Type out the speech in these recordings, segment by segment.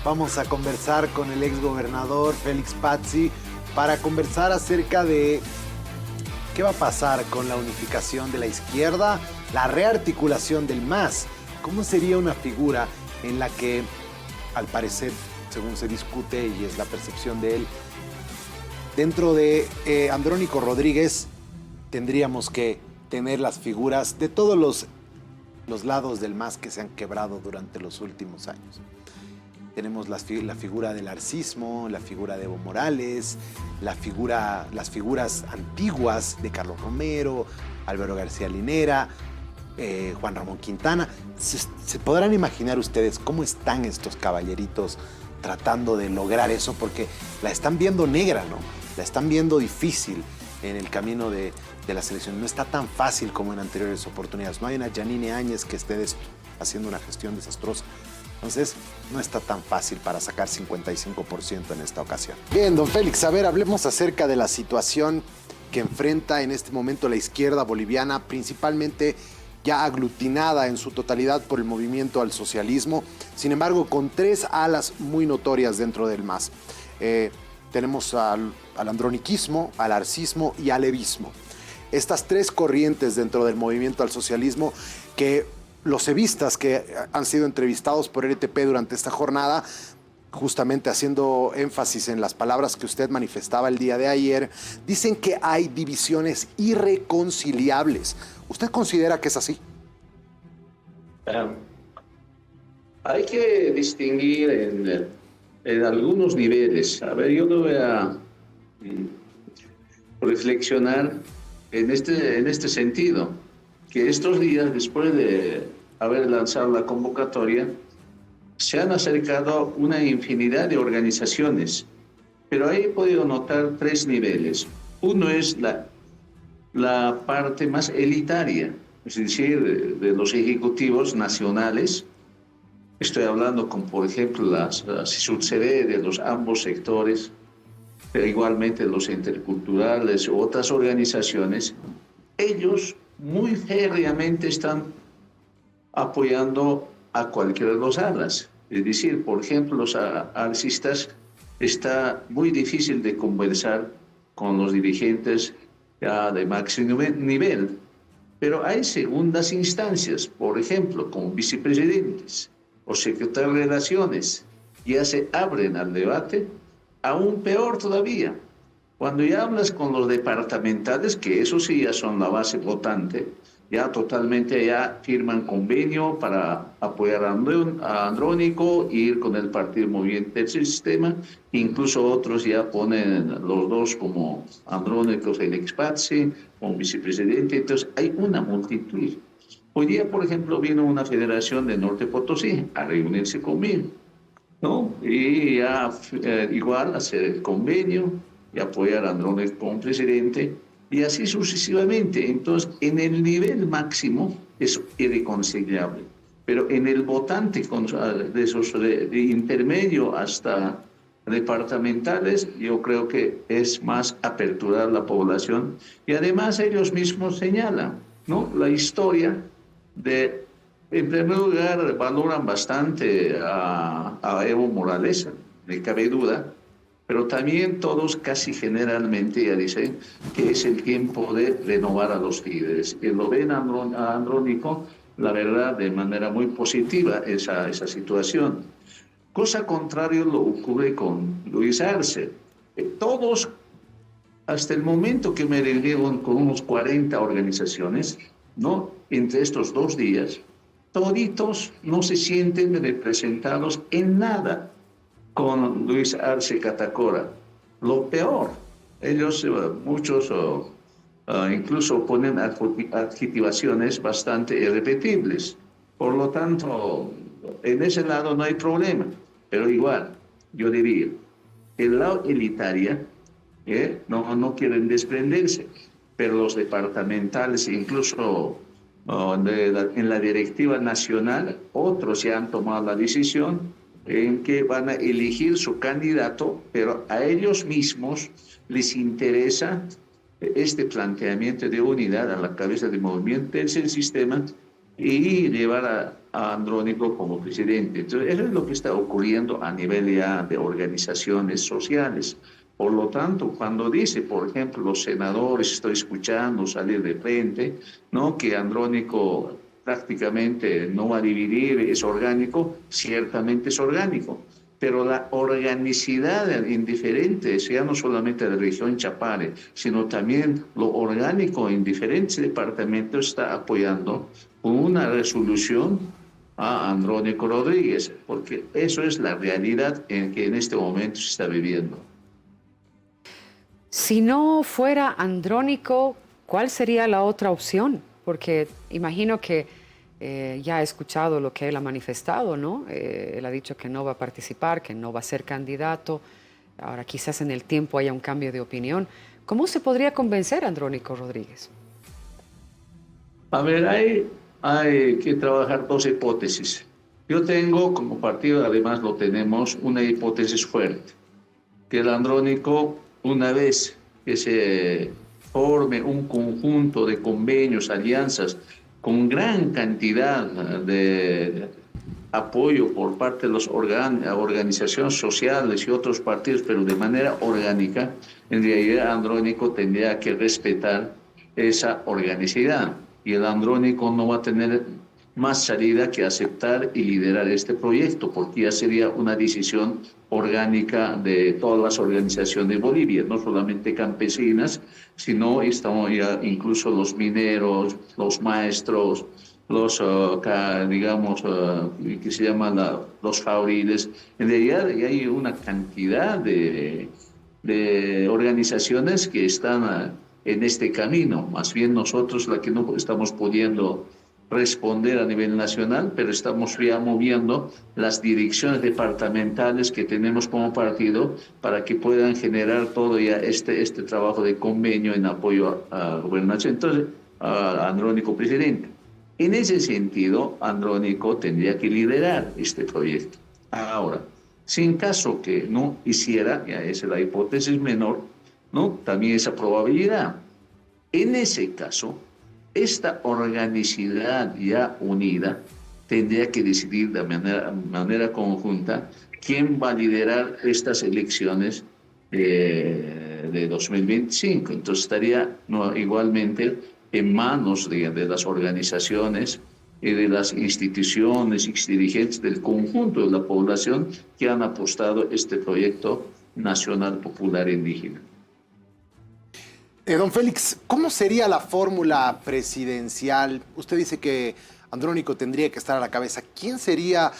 Vamos a conversar con el exgobernador Félix Pazzi para conversar acerca de qué va a pasar con la unificación de la izquierda, la rearticulación del MAS. ¿Cómo sería una figura en la que, al parecer, según se discute y es la percepción de él, dentro de Andrónico Rodríguez tendríamos que tener las figuras de todos los lados del MAS que se han quebrado durante los últimos años? Tenemos la figura del arcismo, la figura de Evo Morales, las figuras antiguas de Carlos Romero, Álvaro García Linera, Juan Ramón Quintana. ¿Se podrán imaginar ustedes cómo están estos caballeritos tratando de lograr eso? Porque la están viendo negra, ¿no? La están viendo difícil en el camino de la selección. No está tan fácil como en anteriores oportunidades. No hay una Yanine Áñez que esté haciendo una gestión desastrosa. Entonces, no está tan fácil para sacar 55% en esta ocasión. Bien, don Félix, a ver, hablemos acerca de la situación que enfrenta en este momento la izquierda boliviana, principalmente ya aglutinada en su totalidad por el movimiento al socialismo, sin embargo, con tres alas muy notorias dentro del MAS. Tenemos al androniquismo, al arcismo y al evismo. Estas tres corrientes dentro del movimiento al socialismo que los evistas que han sido entrevistados por RTP durante esta jornada, justamente haciendo énfasis en las palabras que usted manifestaba el día de ayer, dicen que hay divisiones irreconciliables. ¿Usted considera que es así? Hay que distinguir en algunos niveles. A ver, yo lo voy a reflexionar en este sentido, que estos días, después de haber lanzado la convocatoria, se han acercado una infinidad de organizaciones, pero ahí he podido notar tres niveles. Uno es la parte más elitaria, es decir, de los ejecutivos nacionales. Estoy hablando con, por ejemplo, las CISUD-CD de los ambos sectores, pero igualmente los interculturales u otras organizaciones. Ellos muy férreamente están apoyando a cualquiera de los alas. Es decir, por ejemplo, los arcistas, está muy difícil de conversar con los dirigentes ya de máximo nivel, pero hay segundas instancias, por ejemplo, como vicepresidentes o secretarios de Relaciones, ya se abren al debate. Aún peor todavía, cuando ya hablas con los departamentales, que eso sí ya son la base votante, ya totalmente ya firman convenio para apoyar a Andrónico, ir con el Partido Moviente del Sistema, incluso otros ya ponen los dos como Andrónico Félix Pazzi, como vicepresidente. Entonces hay una multitud. Hoy día, por ejemplo, vino una federación de Norte Potosí a reunirse conmigo, ¿no? Y ya igual hacer el convenio y apoyar a Andrónico como presidente, y así sucesivamente. Entonces, en el nivel máximo es irreconciliable, pero en el votante de intermedio hasta departamentales, yo creo que es más aperturar la población. Y además ellos mismos señalan, ¿no?, la historia de, en primer lugar, valoran bastante a Evo Morales, no cabe duda, pero también todos casi generalmente ya dicen que es el tiempo de renovar a los líderes. Que lo ven a Andrónico, la verdad, de manera muy positiva esa situación. Cosa contraria lo ocurre con Luis Arce. Todos, hasta el momento que me reunieron con unos 40 organizaciones, ¿no?, entre estos 2 días, toditos no se sienten representados en nada con Luis Arce Catacora. Lo peor, ellos, muchos incluso ponen adjetivaciones bastante irrepetibles. Por lo tanto, en ese lado no hay problema. Pero igual, yo diría, el lado elitaria no quieren desprenderse, pero los departamentales, incluso en la directiva nacional, otros ya han tomado la decisión en que van a elegir su candidato, pero a ellos mismos les interesa este planteamiento de unidad a la cabeza del movimiento del sistema, y llevar a Andrónico como presidente. Entonces, eso es lo que está ocurriendo a nivel ya de organizaciones sociales. Por lo tanto, cuando dice, por ejemplo, los senadores, estoy escuchando salir de frente, ¿no? Que Andrónico prácticamente no va a dividir, es orgánico, ciertamente es orgánico, pero la organicidad indiferente, ya no solamente de la región Chapare, sino también lo orgánico en diferentes departamentos está apoyando con una resolución a Andrónico Rodríguez, porque eso es la realidad en que en este momento se está viviendo. Si no fuera Andrónico, ¿cuál sería la otra opción? Porque imagino que ya ha escuchado lo que él ha manifestado, ¿no? Él ha dicho que no va a participar, que no va a ser candidato. Ahora quizás en el tiempo haya un cambio de opinión. ¿Cómo se podría convencer a Andrónico Rodríguez? A ver, hay que trabajar dos hipótesis. Yo tengo, como partido, además lo tenemos, una hipótesis fuerte, que el Andrónico, una vez que se forme un conjunto de convenios, alianzas, con gran cantidad de apoyo por parte de las organizaciones sociales y otros partidos, pero de manera orgánica, en realidad Andrónico tendría que respetar esa organicidad. Y el Andrónico no va a tener más salida que aceptar y liderar este proyecto, porque ya sería una decisión orgánica de todas las organizaciones de Bolivia, no solamente campesinas, sino estamos ya incluso los mineros, los maestros, los, digamos, que se llaman los fabriles. En realidad hay una cantidad de organizaciones que están en este camino, más bien nosotros la que no estamos pudiendo responder a nivel nacional, pero estamos ya moviendo las direcciones departamentales que tenemos como partido para que puedan generar todo ya este trabajo de convenio en apoyo a la gobernación. Entonces, a Andrónico presidente. En ese sentido, Andrónico tendría que liderar este proyecto. Ahora, si en caso que no hiciera, ya esa es la hipótesis menor, ¿no? También esa probabilidad. En ese caso, esta organicidad ya unida tendría que decidir de manera conjunta quién va a liderar estas elecciones de 2025. Entonces estaría igualmente en manos de las organizaciones y de las instituciones y dirigentes del conjunto de la población que han apostado este proyecto nacional popular indígena. Don Félix, ¿cómo sería la fórmula presidencial? Usted dice que Andrónico tendría que estar a la cabeza. ¿Quién sería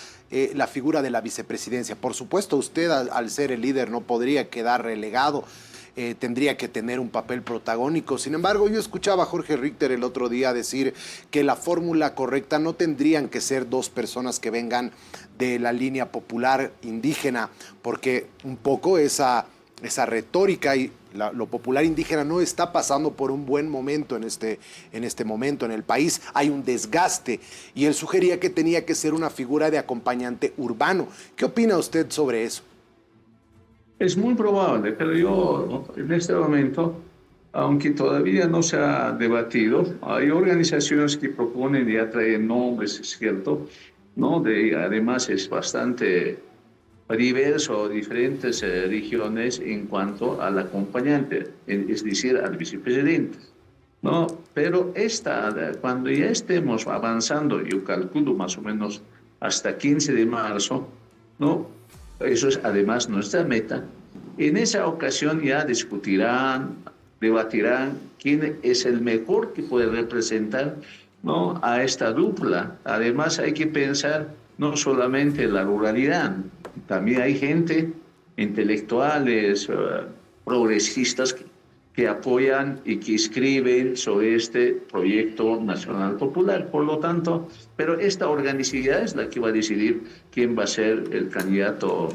la figura de la vicepresidencia? Por supuesto, usted al ser el líder no podría quedar relegado, tendría que tener un papel protagónico. Sin embargo, yo escuchaba a Jorge Richter el otro día decir que la fórmula correcta no tendrían que ser dos personas que vengan de la línea popular indígena, porque un poco esa retórica y lo popular indígena no está pasando por un buen momento en este momento en el país. Hay un desgaste y él sugería que tenía que ser una figura de acompañante urbano. ¿Qué opina usted sobre eso? Es muy probable, pero yo en este momento, aunque todavía no se ha debatido, hay organizaciones que proponen y ya traen nombres, es cierto, ¿no? Además es bastante diverso, diferentes regiones en cuanto al acompañante, es decir, al vicepresidente, ¿no? Pero cuando ya estemos avanzando, yo calculo más o menos hasta 15 de marzo, ¿no? Eso es además nuestra meta. En esa ocasión ya discutirán, debatirán quién es el mejor que puede representar, ¿no? A esta dupla. Además hay que pensar no solamente en la ruralidad, también hay gente, intelectuales, progresistas que apoyan y que escriben sobre este proyecto nacional popular. Por lo tanto, pero esta organicidad es la que va a decidir quién va a ser el candidato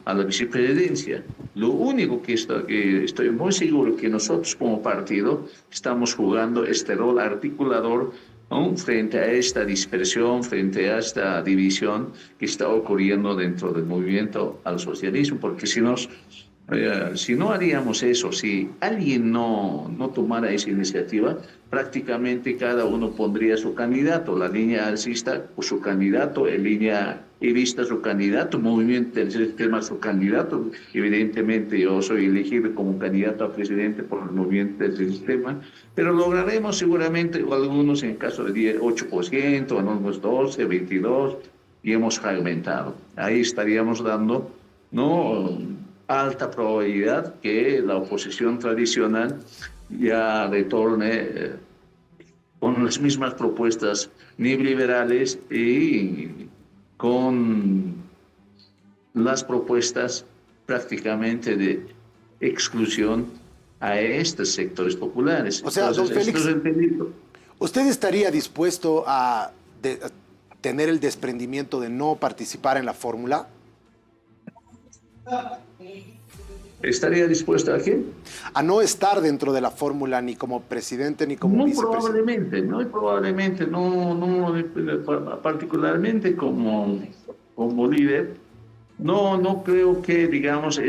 a la vicepresidencia. Lo único que estoy muy seguro que nosotros como partido estamos jugando este rol articulador, ¿no? Frente a esta dispersión, frente a esta división que está ocurriendo dentro del movimiento al socialismo, porque si nos Si no haríamos eso, si alguien no tomara esa iniciativa, prácticamente cada uno pondría su candidato, la línea alcista o su candidato, en línea evista su candidato, movimiento del sistema su candidato. Evidentemente yo soy elegido como candidato a presidente por el movimiento del sistema, pero lograremos seguramente algunos en caso de 8%, algunos 12, 22, y hemos fragmentado. Ahí estaríamos dando, ¿no?, alta probabilidad que la oposición tradicional ya retorne con las mismas propuestas neoliberales y con las propuestas prácticamente de exclusión a estos sectores populares. O sea, entonces, don Félix, esto es el peligro. ¿usted estaría dispuesto a tener el desprendimiento de no participar en la fórmula? ¿Estaría dispuesto a qué? A no estar dentro de la fórmula ni como presidente ni como Muy vicepresidente. probablemente, no, particularmente como líder, no creo que, digamos,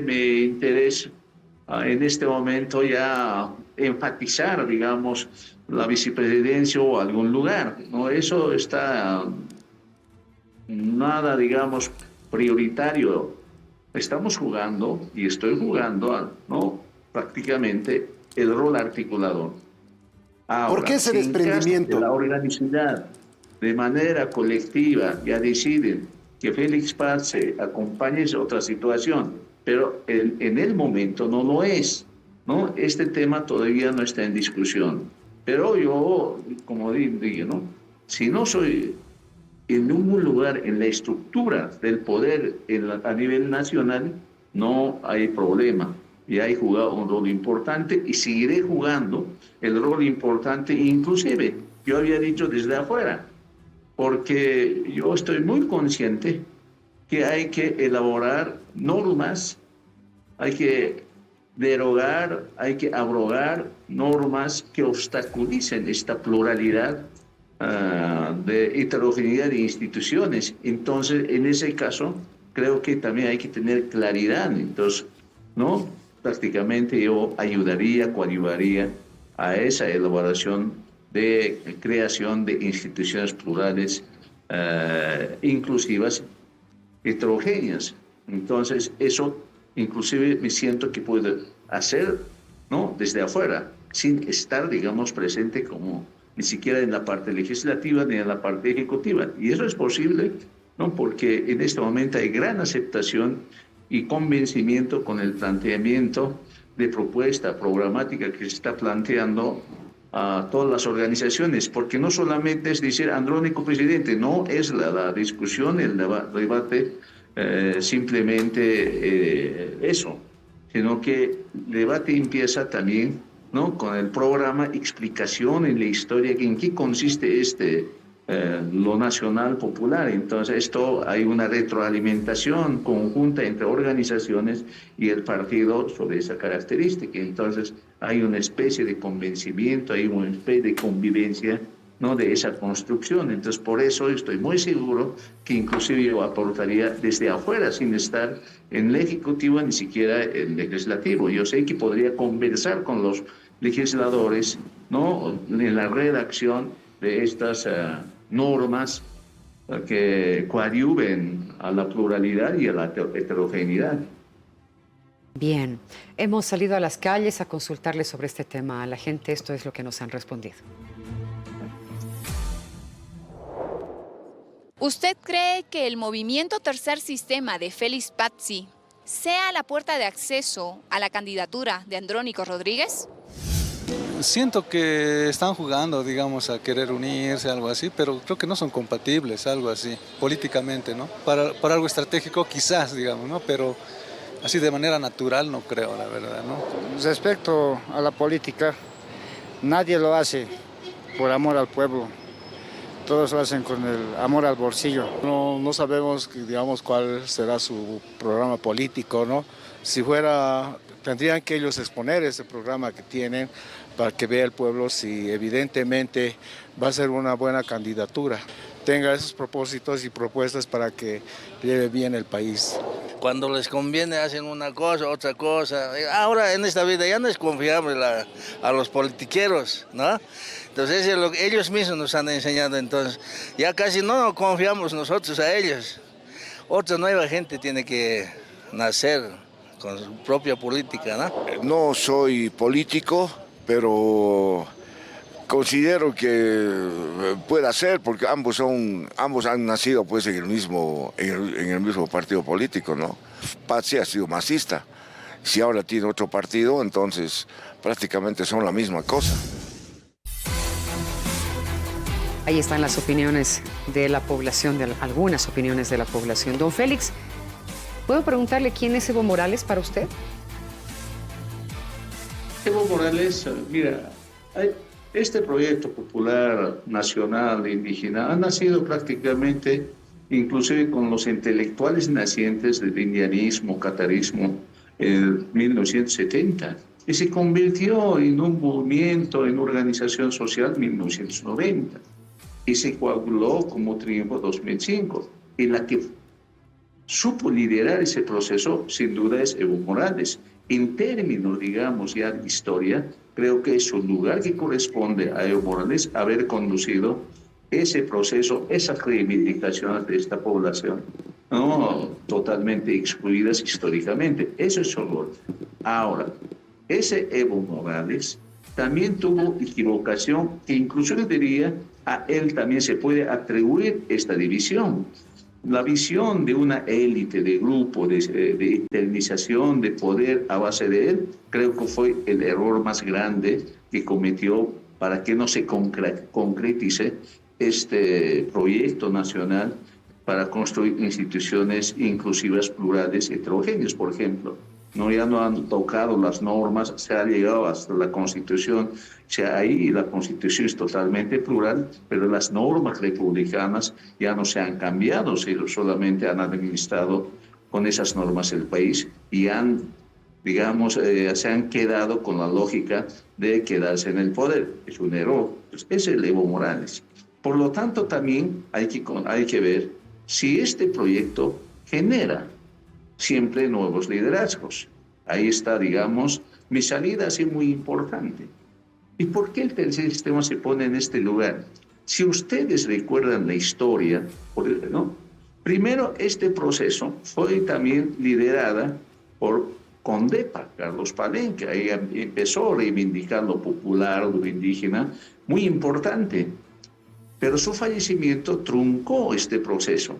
mi interés en este momento ya enfatizar, digamos, la vicepresidencia o algún lugar, ¿no? Eso está nada, digamos, prioritario. Estamos jugando, y estoy jugando, ¿no?, prácticamente el rol articulador. Ahora, ¿Por qué ese si en caso desprendimiento? de la organicidad de manera colectiva ya deciden que Félix Paz se acompañe, es otra situación, pero en el momento no lo es, ¿no? Este tema todavía no está en discusión. Pero yo, como digo, ¿no?, si no soy en ningún lugar en la estructura del poder a nivel nacional, no hay problema. Y he jugado un rol importante y seguiré jugando el rol importante, inclusive, yo había dicho desde afuera, porque yo estoy muy consciente que hay que elaborar normas, hay que derogar, hay que abrogar normas que obstaculicen esta pluralidad de heterogeneidad de instituciones. Entonces, en ese caso, creo que también hay que tener claridad. Entonces, ¿no?, prácticamente yo coadyuvaría a esa elaboración de creación de instituciones plurales, inclusivas, heterogéneas. Entonces, eso inclusive me siento que puedo hacer, ¿no?, desde afuera, sin estar, digamos, presente como ni siquiera en la parte legislativa ni en la parte ejecutiva. Y eso es posible, ¿no?, porque en este momento hay gran aceptación y convencimiento con el planteamiento de propuesta programática que se está planteando a todas las organizaciones, porque no solamente es decir Andrónico presidente, no es la discusión, el debate simplemente eso, sino que el debate empieza también, ¿no?, con el programa, explicación en la historia, en qué consiste lo nacional popular. Entonces, esto hay una retroalimentación conjunta entre organizaciones y el partido sobre esa característica. Entonces, hay una especie de convencimiento, hay una especie de convivencia, ¿no?, de esa construcción. Entonces, por eso estoy muy seguro que inclusive yo aportaría desde afuera, sin estar en el Ejecutivo, ni siquiera en el Legislativo. Yo sé que podría conversar con los legisladores, ¿no?, en la redacción de estas normas que coadyuven a la pluralidad y a la heterogeneidad. Bien, hemos salido a las calles a consultarles sobre este tema a la gente. Esto es lo que nos han respondido. ¿Usted cree que el movimiento Tercer Sistema de Félix Pazzi sea la puerta de acceso a la candidatura de Andrónico Rodríguez? Siento que están jugando, digamos, a querer unirse, algo así, pero creo que no son compatibles, algo así, políticamente, ¿no? Para algo estratégico quizás, digamos, ¿no? Pero así de manera natural no creo, la verdad, ¿no? Respecto a la política, nadie lo hace por amor al pueblo. Todos lo hacen con el amor al bolsillo. No sabemos, digamos, cuál será su programa político, ¿no? Si fuera, tendrían que ellos exponer ese programa que tienen para que vea el pueblo si evidentemente va a ser una buena candidatura. Tenga esos propósitos y propuestas para que lleve bien el país. Cuando les conviene hacen una cosa, otra cosa. Ahora en esta vida ya no es confiable a los politiqueros, ¿no? Entonces ellos mismos nos han enseñado, entonces ya casi no confiamos nosotros a ellos. Otra nueva gente tiene que nacer con su propia política, ¿no? No soy político, pero considero que pueda ser, porque ambos han nacido pues en el mismo partido político, ¿no? Pazzi ha sido masista. Si ahora tiene otro partido, entonces prácticamente son la misma cosa. Ahí están las opiniones de la población, algunas opiniones de la población. Don Félix, ¿puedo preguntarle quién es Evo Morales para usted? Evo Morales, mira, este proyecto popular nacional indígena ha nacido prácticamente, inclusive con los intelectuales nacientes del indianismo, catarismo, en 1970, y se convirtió en un movimiento, en organización social en 1990, y se coaguló como Triunfo 2005, y la que supo liderar ese proceso, sin duda, es Evo Morales. En términos, digamos, ya de historia, creo que es un lugar que corresponde a Evo Morales haber conducido ese proceso, esas reivindicaciones de esta población, no totalmente excluidas históricamente. Eso es honor. Ahora, ese Evo Morales también tuvo equivocación, que incluso yo diría, a él también se puede atribuir esta división. La visión de una élite, de grupo, de eternización, de poder a base de él, creo que fue el error más grande que cometió para que no se concretice este proyecto nacional para construir instituciones inclusivas, plurales, heterogéneas, por ejemplo. Ya no han tocado las normas, se ha llegado hasta la Constitución, ahí la Constitución es totalmente plural, pero las normas republicanas ya no se han cambiado, sino solamente han administrado con esas normas el país y se han quedado con la lógica de quedarse en el poder. Es un error. Es el Evo Morales. Por lo tanto, también hay que ver si este proyecto genera siempre nuevos liderazgos. Ahí está, digamos, mi salida así muy importante. ¿Y por qué el tercer sistema se pone en este lugar? Si ustedes recuerdan la historia, ¿no? Primero, este proceso fue también liderada por Condepa, Carlos Palenque. Ahí empezó a reivindicar lo popular, lo indígena, muy importante. Pero su fallecimiento truncó este proceso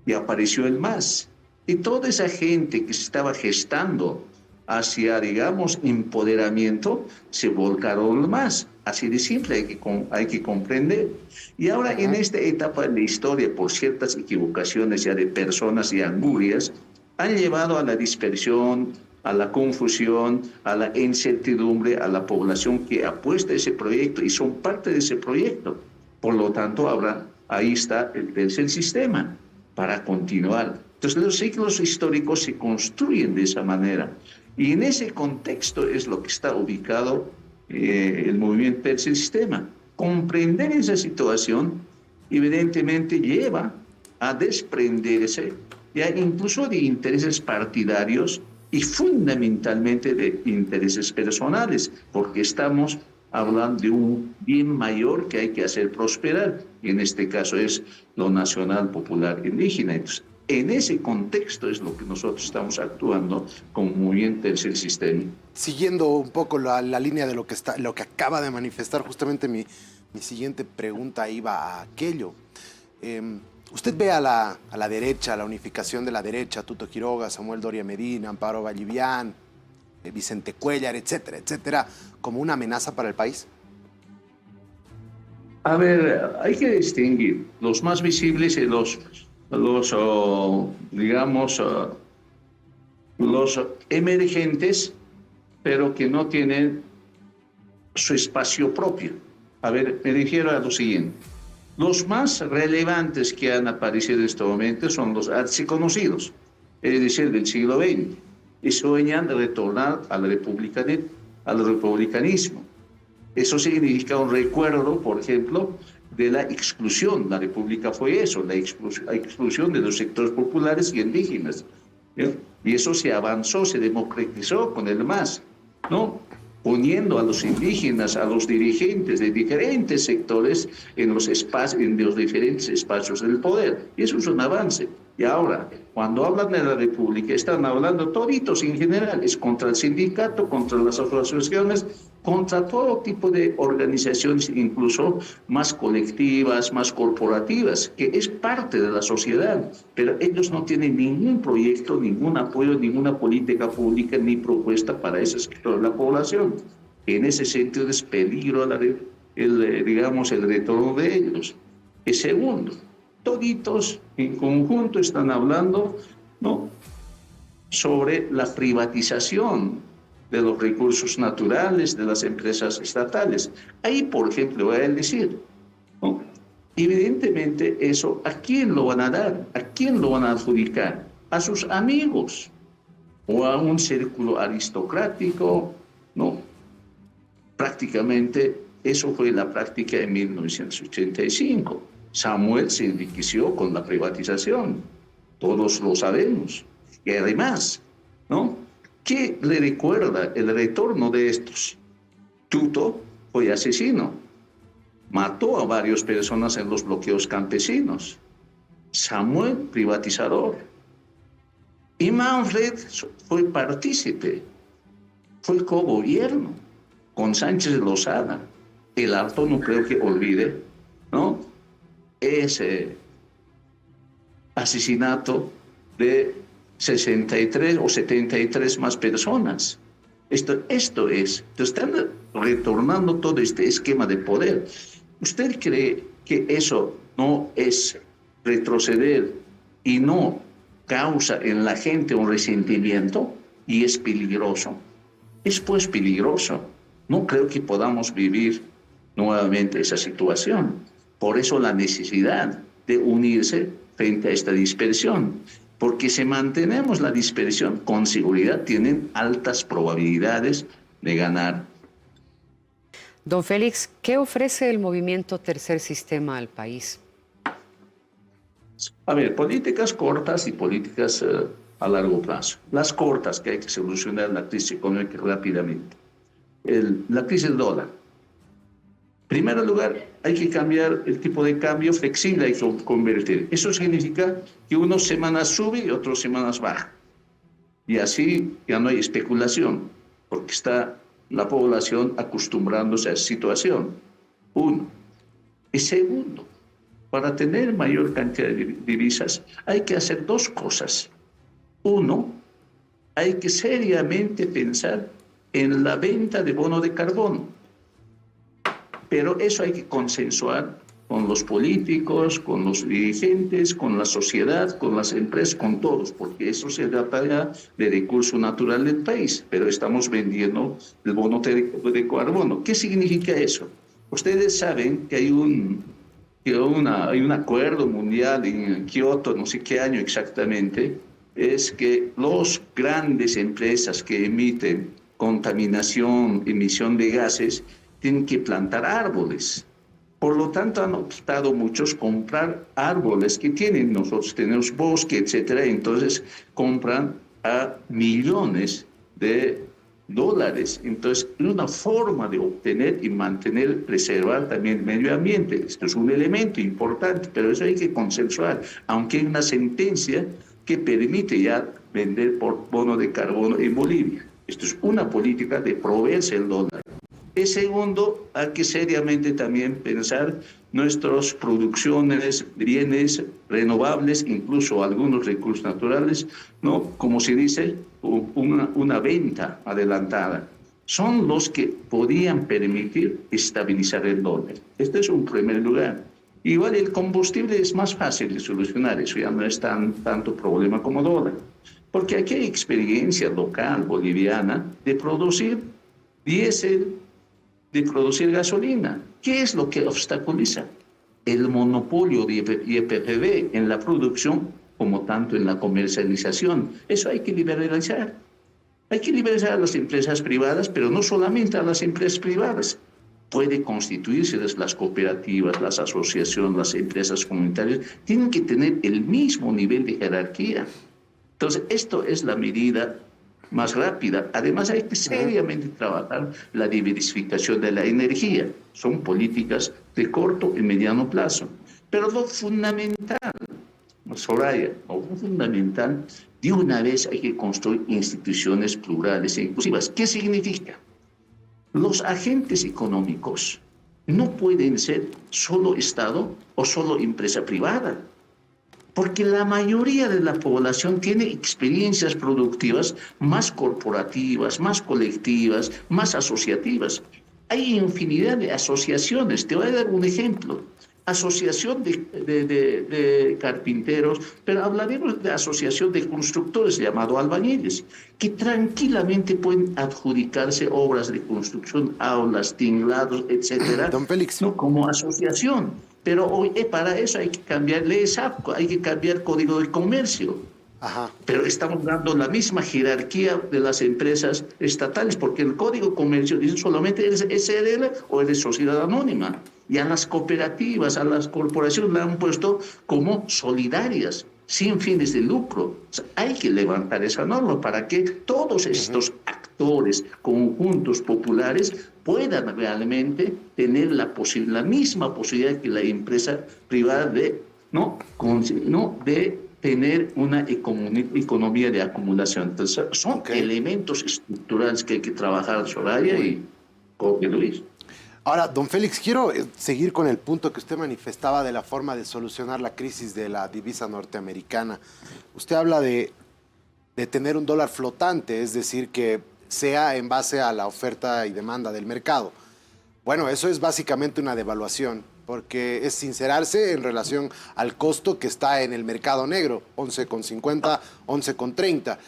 y apareció el MAS. Y toda esa gente que se estaba gestando hacia, digamos, empoderamiento, se volcaron más. Así de simple, hay que comprender. Y ahora en esta etapa de la historia, por ciertas equivocaciones ya de personas y angurias, han llevado a la dispersión, a la confusión, a la incertidumbre, a la población que apuesta a ese proyecto y son parte de ese proyecto. Por lo tanto, ahora ahí está el tercer sistema para continuar. Entonces, los ciclos históricos se construyen de esa manera. Y en ese contexto es lo que está ubicado el movimiento tercer sistema. Comprender esa situación, evidentemente, lleva a desprenderse ya incluso de intereses partidarios y fundamentalmente de intereses personales, porque estamos hablando de un bien mayor que hay que hacer prosperar, y en este caso es lo nacional, popular, indígena. Entonces, en ese contexto es lo que nosotros estamos actuando como movimiento tercer sistema. Siguiendo un poco la línea de lo que acaba de manifestar, justamente mi siguiente pregunta iba a aquello. Usted ve a la derecha, a la unificación de la derecha, Tuto Quiroga, Samuel Doria Medina, Amparo Vallivian, Vicente Cuéllar, etcétera, etcétera, como una amenaza para el país. A ver, hay que distinguir los más visibles y los emergentes, pero que no tienen su espacio propio. A ver, me refiero a lo siguiente. Los más relevantes que han aparecido en este momento son los archiconocidos, es decir, del siglo XX, y sueñan retornar al republicanismo. Eso significa un recuerdo, por ejemplo, de la exclusión. La República fue eso, la exclusión de los sectores populares y indígenas. ¿no? Y eso se avanzó, se democratizó con el MAS, ¿no? Poniendo a los indígenas, a los dirigentes de diferentes sectores en los diferentes espacios del poder. Y eso es un avance. Y ahora, cuando hablan de la República, están hablando toditos en general, es contra el sindicato, contra las asociaciones, contra todo tipo de organizaciones, incluso más colectivas, más corporativas, que es parte de la sociedad, pero ellos no tienen ningún proyecto, ningún apoyo, ninguna política pública, ni propuesta para ese sector de la población. En ese sentido es peligro el retorno de ellos. Y segundo, toditos en conjunto están hablando, ¿no?, sobre la privatización de los recursos naturales de las empresas estatales. Ahí, por ejemplo, voy a decir, ¿no?, evidentemente eso, ¿a quién lo van a dar? ¿A quién lo van a adjudicar? A sus amigos o a un círculo aristocrático, ¿no? Prácticamente eso fue la práctica en 1985. Samuel se enriqueció con la privatización, todos lo sabemos. Y además, ¿no?, ¿qué le recuerda el retorno de estos? Tuto fue asesino, mató a varias personas en los bloqueos campesinos. Samuel, privatizador. Y Manfred fue partícipe, fue cogobierno con Sánchez de Lozada. El Alto no creo que olvide, ¿no?, ese asesinato de 63 o 73 más personas. Esto es, están retornando todo este esquema de poder. ¿Usted cree que eso no es retroceder y no causa en la gente un resentimiento? Y es peligroso. Es pues peligroso. No creo que podamos vivir nuevamente esa situación. Por eso la necesidad de unirse frente a esta dispersión. Porque si mantenemos la dispersión, con seguridad tienen altas probabilidades de ganar. Don Félix, ¿qué ofrece el movimiento Tercer Sistema al país? A ver, políticas cortas y políticas a largo plazo. Las cortas, que hay que solucionar la crisis económica rápidamente. La crisis del dólar. En primer lugar, hay que cambiar el tipo de cambio flexible, hay que convertir. Eso significa que unas semanas sube y otras semanas baja. Y así ya no hay especulación, porque está la población acostumbrándose a esa situación. Uno. Y segundo, para tener mayor cantidad de divisas, hay que hacer dos cosas. Uno, hay que seriamente pensar en la venta de bono de carbono. Pero eso hay que consensuar con los políticos, con los dirigentes, con la sociedad, con las empresas, con todos, porque eso se trata ya de recurso natural del país, pero estamos vendiendo el bono de carbono. ¿Qué significa eso? Ustedes saben que hay un acuerdo mundial en Kioto, no sé qué año exactamente, es que las grandes empresas que emiten contaminación, emisión de gases, tienen que plantar árboles. Por lo tanto, han optado muchos comprar árboles que tienen. Nosotros tenemos bosque, etcétera. Entonces, compran a millones de dólares. Entonces, es una forma de obtener y mantener, preservar también el medio ambiente. Esto es un elemento importante, pero eso hay que consensuar. Aunque hay una sentencia que permite ya vender por bono de carbono en Bolivia. Esto es una política de proveerse el dólar. Y segundo, hay que seriamente también pensar nuestras producciones, bienes renovables, incluso algunos recursos naturales, ¿no? Como se dice, una venta adelantada. Son los que podían permitir estabilizar el dólar. Este es un primer lugar. Igual el combustible es más fácil de solucionar, eso ya no es tanto problema como dólar. Porque aquí hay experiencia local boliviana de producir diésel, de producir gasolina. ¿Qué es lo que obstaculiza? El monopolio de YPF en la producción como tanto en la comercialización. Eso hay que liberalizar. Hay que liberalizar a las empresas privadas, pero no solamente a las empresas privadas. Puede constituirse las cooperativas, las asociaciones, las empresas comunitarias. Tienen que tener el mismo nivel de jerarquía. Entonces, esto es la medida más rápida. Además, hay que seriamente trabajar la diversificación de la energía. Son políticas de corto y mediano plazo. Pero lo fundamental, Soraya, lo fundamental, de una vez hay que construir instituciones plurales e inclusivas. ¿Qué significa? Los agentes económicos no pueden ser solo Estado o solo empresa privada, porque la mayoría de la población tiene experiencias productivas más corporativas, más colectivas, más asociativas. Hay infinidad de asociaciones. Te voy a dar un ejemplo. Asociación de carpinteros, pero hablaremos de asociación de constructores llamado albañiles, que tranquilamente pueden adjudicarse obras de construcción, aulas, tinglados, etcétera, Don Félix. ¿no? Como asociación. Pero hoy para eso hay que cambiar leyes, hay que cambiar código de comercio. Ajá. Pero estamos dando la misma jerarquía de las empresas estatales, porque el Código de Comercio dice solamente eres SRL o eres sociedad anónima. Y a las cooperativas, a las corporaciones le han puesto como solidarias, sin fines de lucro. O sea, hay que levantar esa norma para que todos estos actores, conjuntos populares, puedan realmente tener la misma posibilidad que la empresa privada de tener una economía de acumulación. Entonces, son elementos estructurales que hay que trabajar, Soraya y Jorge Luis. Ahora, don Félix, quiero seguir con el punto que usted manifestaba de la forma de solucionar la crisis de la divisa norteamericana. Usted habla de tener un dólar flotante, es decir, que sea en base a la oferta y demanda del mercado. Bueno, eso es básicamente una devaluación, porque es sincerarse en relación al costo que está en el mercado negro, 11,50, 11,30.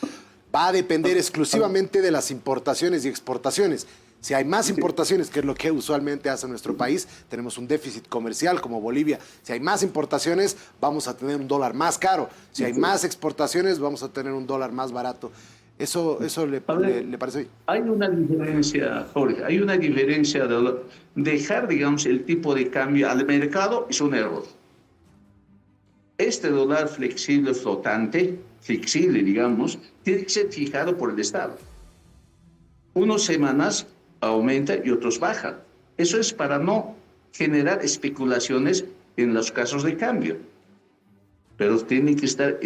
Va a depender exclusivamente de las importaciones y exportaciones. Si hay más importaciones, que es lo que usualmente hace nuestro país, tenemos un déficit comercial como Bolivia. Si hay más importaciones, vamos a tener un dólar más caro. Si hay más exportaciones, vamos a tener un dólar más barato. ¿Eso le parece bien? Hay una diferencia, Jorge, hay una diferencia de dejar, digamos, el tipo de cambio al mercado es un error. Este dólar flexible, flotante, flexible, digamos, tiene que ser fijado por el Estado. Unas semanas aumenta y otros bajan. Eso es para no generar especulaciones en los casos de cambio. Pero tiene que estar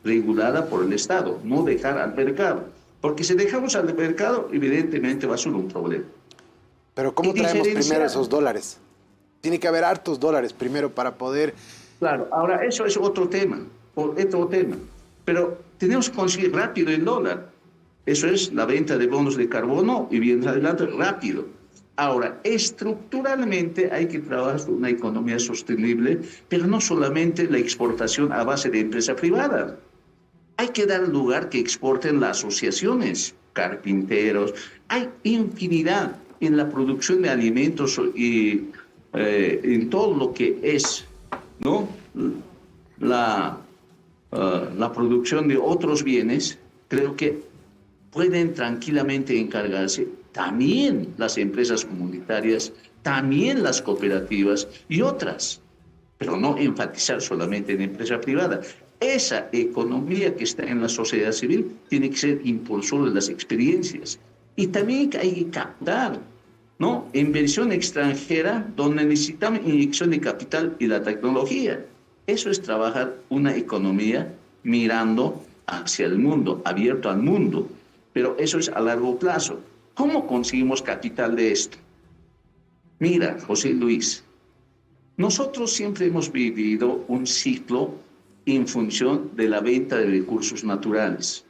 regulada por el Estado, no dejar al mercado. Porque si dejamos al mercado, evidentemente va a ser un problema. Pero ¿cómo traemos primero esos dólares? Tiene que haber hartos dólares primero para poder... Claro, ahora eso es otro tema. Pero tenemos que conseguir rápido el dólar. Eso es la venta de bonos de carbono y bien adelante rápido. Ahora, estructuralmente hay que trabajar una economía sostenible, pero no solamente la exportación a base de empresa privada. Hay que dar lugar que exporten las asociaciones, carpinteros. Hay infinidad en la producción de alimentos y en todo lo que es, ¿no? la producción de otros bienes. Creo que pueden tranquilamente encargarse también las empresas comunitarias, también las cooperativas y otras, pero no enfatizar solamente en empresa privada. Esa economía que está en la sociedad civil tiene que ser impulsor de las experiencias. Y también hay que captar, ¿no?, inversión extranjera donde necesitamos inyección de capital y la tecnología. Eso es trabajar una economía mirando hacia el mundo, abierto al mundo. Pero eso es a largo plazo. ¿Cómo conseguimos capital de esto? Mira, José Luis, nosotros siempre hemos vivido un ciclo en función de la venta de recursos naturales.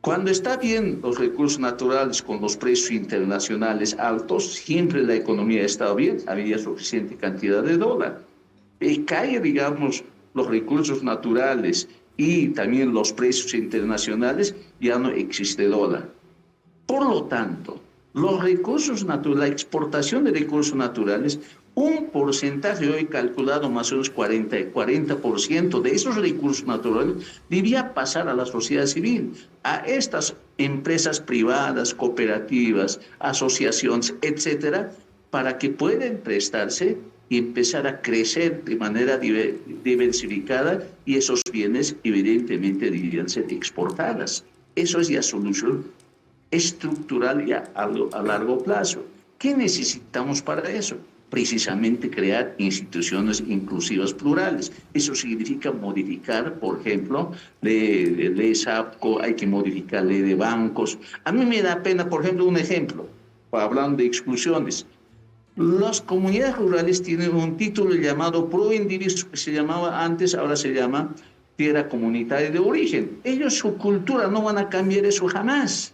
Cuando está bien los recursos naturales con los precios internacionales altos, siempre la economía ha estado bien, había suficiente cantidad de dólar. Y cae, digamos, los recursos naturales y también los precios internacionales, ya no existe dólar. Por lo tanto, los recursos naturales, la exportación de recursos naturales, un porcentaje hoy calculado más o menos 40% de esos recursos naturales debía pasar a la sociedad civil, a estas empresas privadas, cooperativas, asociaciones, etcétera, para que puedan prestarse y empezar a crecer de manera diversificada y esos bienes evidentemente deberían ser exportadas. Eso es ya solución estructural ya a largo plazo. ¿Qué necesitamos para eso? Precisamente crear instituciones inclusivas plurales. Eso significa modificar, por ejemplo, ley SAPCO, hay que modificar ley de bancos. A mí me da pena, por ejemplo, un ejemplo, hablando de exclusiones. Las comunidades rurales tienen un título llamado Pro Indiviso, que se llamaba antes, ahora se llama Tierra Comunitaria de Origen. Ellos, su cultura, no van a cambiar eso jamás.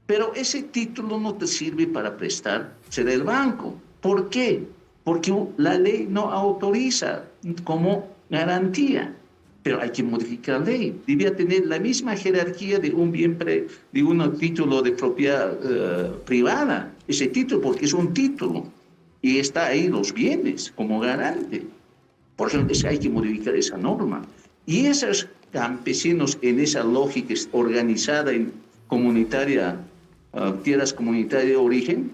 Pero ese título no te sirve para prestarse del banco. ¿Por qué? Porque la ley no autoriza como garantía. Pero hay que modificar la ley. Debía tener la misma jerarquía de un bien, de un título de propiedad privada. Ese título, porque es un título. Y está ahí los bienes como garante. Por ejemplo, hay que modificar esa norma. Y esos campesinos en esa lógica organizada en comunitaria, tierras comunitarias de origen,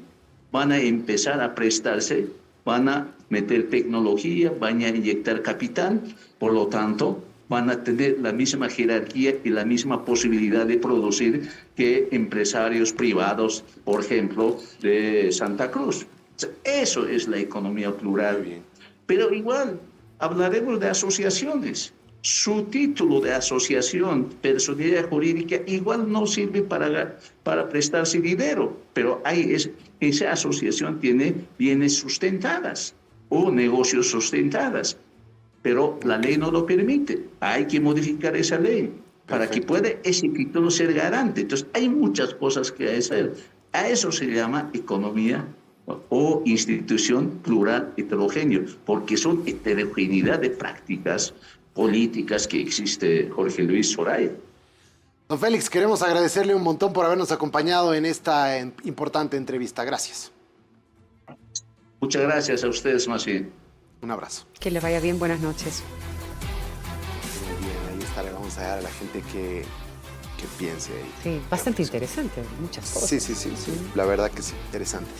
van a empezar a prestarse, van a meter tecnología, van a inyectar capital, por lo tanto, van a tener la misma jerarquía y la misma posibilidad de producir que empresarios privados, por ejemplo, de Santa Cruz. Eso es la economía plural. Pero igual, hablaremos de asociaciones. Su título de asociación, personalidad jurídica, igual no sirve para prestarse dinero, pero esa asociación tiene bienes sustentadas o negocios sustentadas, pero la ley no lo permite. Hay que modificar esa ley para que pueda ese título ser garante. Entonces, hay muchas cosas que hacer. A eso se llama economía o institución plural heterogénea, porque son heterogeneidad de prácticas políticas que existe, Jorge Luis Soraya. Don Félix, queremos agradecerle un montón por habernos acompañado en esta importante entrevista. Gracias. Muchas gracias a ustedes, más bien. Un abrazo. Que le vaya bien, buenas noches. Muy bien, ahí está, le vamos a dar a la gente que piense. Sí, bastante interesante, muchas cosas. Sí, la verdad que sí, interesante.